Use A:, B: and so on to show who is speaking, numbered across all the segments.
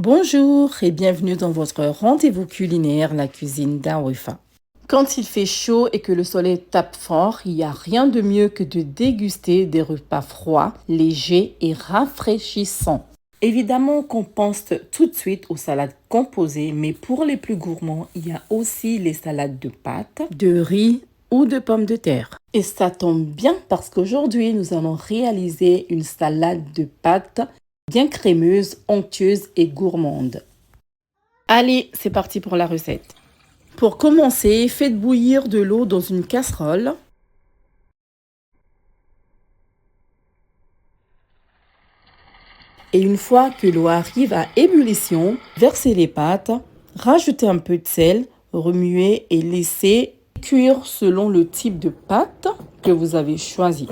A: Bonjour et bienvenue dans votre rendez-vous culinaire, la cuisine d'Awefa. Quand il fait chaud et que le soleil tape fort, il n'y a rien de mieux que de déguster des repas froids, légers et rafraîchissants. Évidemment qu'on pense tout de suite aux salades composées, mais pour les plus gourmands, il y a aussi les salades de pâtes, de riz ou de pommes de terre. Et ça tombe bien parce qu'aujourd'hui, nous allons réaliser une salade de pâtes bien crémeuse, onctueuse et gourmande. Allez, c'est parti pour la recette. Pour commencer, faites bouillir de l'eau dans une casserole. Et une fois que l'eau arrive à ébullition, versez les pâtes, rajoutez un peu de sel, remuez et laissez cuire selon le type de pâte que vous avez choisi.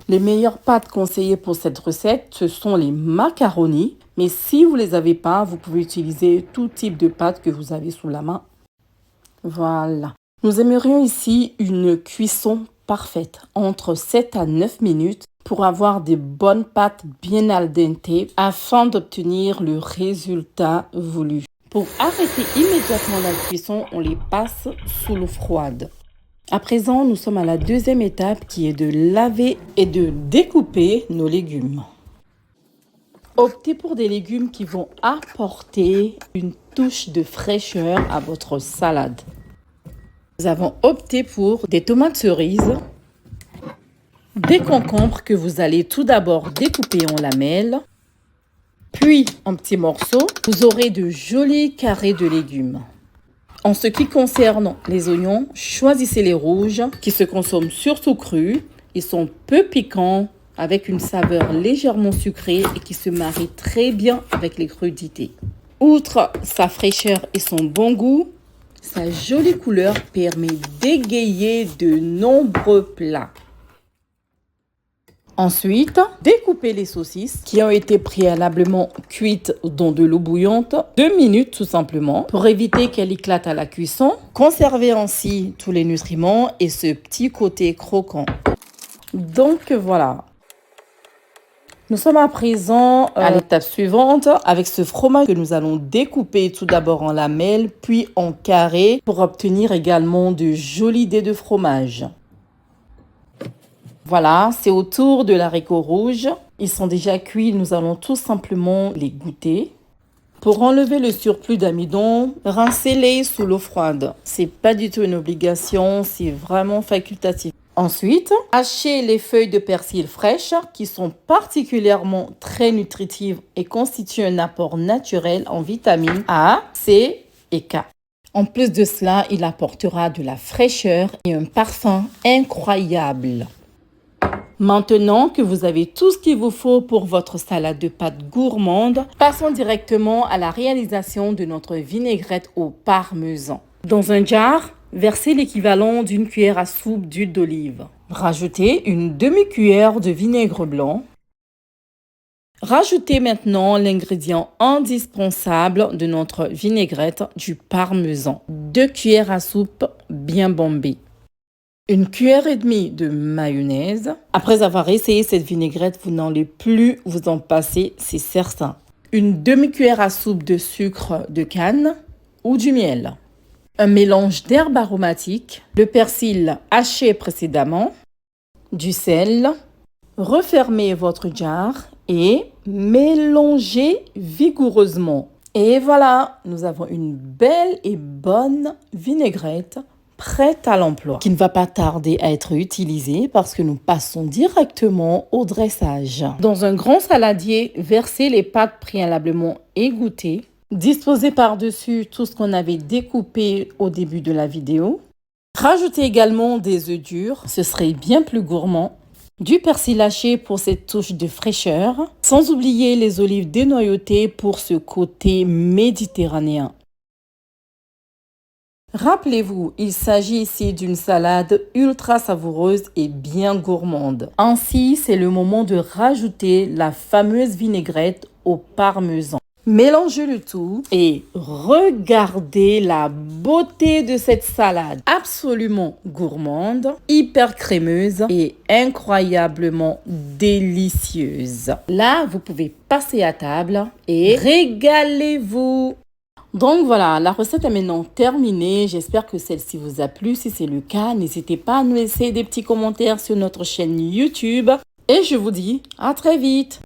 A: Les meilleures pâtes conseillées pour cette recette, ce sont les macaronis. Mais si vous ne les avez pas, vous pouvez utiliser tout type de pâte que vous avez sous la main. Voilà. Nous aimerions ici une cuisson parfaite, entre 7 à 9 minutes, pour avoir des bonnes pâtes bien al dente afin d'obtenir le résultat voulu. Pour arrêter immédiatement la cuisson, on les passe sous l'eau froide. À présent, nous sommes à la deuxième étape qui est de laver et de découper nos légumes. Optez pour des légumes qui vont apporter une touche de fraîcheur à votre salade. Nous avons opté pour des tomates cerises, des concombres que vous allez tout d'abord découper en lamelles, puis en petits morceaux. Vous aurez de jolis carrés de légumes. En ce qui concerne les oignons, choisissez les rouges qui se consomment surtout crus. Ils sont peu piquants, avec une saveur légèrement sucrée et qui se marie très bien avec les crudités. Outre sa fraîcheur et son bon goût, sa jolie couleur permet d'égayer de nombreux plats. Ensuite, découpez les saucisses qui ont été préalablement cuites dans de l'eau bouillante, 2 minutes tout simplement, pour éviter qu'elles éclatent à la cuisson. Conservez ainsi tous les nutriments et ce petit côté croquant. Donc voilà. Nous sommes à présent à l'étape suivante avec ce fromage que nous allons découper tout d'abord en lamelles, puis en carrés pour obtenir également de jolis dés de fromage. Voilà, c'est au tour de l'haricot rouge. Ils sont déjà cuits, nous allons tout simplement les goûter. Pour enlever le surplus d'amidon, rincez-les sous l'eau froide. C'est pas du tout une obligation, c'est vraiment facultatif. Ensuite, hachez les feuilles de persil fraîches qui sont particulièrement très nutritives et constituent un apport naturel en vitamines A, C et K. En plus de cela, il apportera de la fraîcheur et un parfum incroyable. Maintenant que vous avez tout ce qu'il vous faut pour votre salade de pâtes gourmande, passons directement à la réalisation de notre vinaigrette au parmesan. Dans un jar, versez l'équivalent d'une cuillère à soupe d'huile d'olive. Rajoutez une demi-cuillère de vinaigre blanc. Rajoutez maintenant l'ingrédient indispensable de notre vinaigrette, du parmesan. 2 cuillères à soupe bien bombées. 1 cuillère et demie de mayonnaise. Après avoir essayé cette vinaigrette, vous n'allez plus vous en passer, c'est certain. 1 demi-cuillère à soupe de sucre de canne ou du miel. Un mélange d'herbes aromatiques, le persil haché précédemment, du sel. Refermez votre jar et mélangez vigoureusement. Et voilà, nous avons une belle et bonne vinaigrette prête à l'emploi, qui ne va pas tarder à être utilisée parce que nous passons directement au dressage. Dans un grand saladier, versez les pâtes préalablement égouttées. Disposez par-dessus tout ce qu'on avait découpé au début de la vidéo. Rajoutez également des œufs durs, ce serait bien plus gourmand. Du persil haché pour cette touche de fraîcheur. Sans oublier les olives dénoyautées pour ce côté méditerranéen. Rappelez-vous, il s'agit ici d'une salade ultra savoureuse et bien gourmande. Ainsi, c'est le moment de rajouter la fameuse vinaigrette au parmesan. Mélangez le tout et regardez la beauté de cette salade absolument gourmande, hyper crémeuse et incroyablement délicieuse. Là, vous pouvez passer à table et régalez-vous. Donc voilà, la recette est maintenant terminée. J'espère que celle-ci vous a plu. Si c'est le cas, n'hésitez pas à nous laisser des petits commentaires sur notre chaîne YouTube. Et je vous dis à très vite.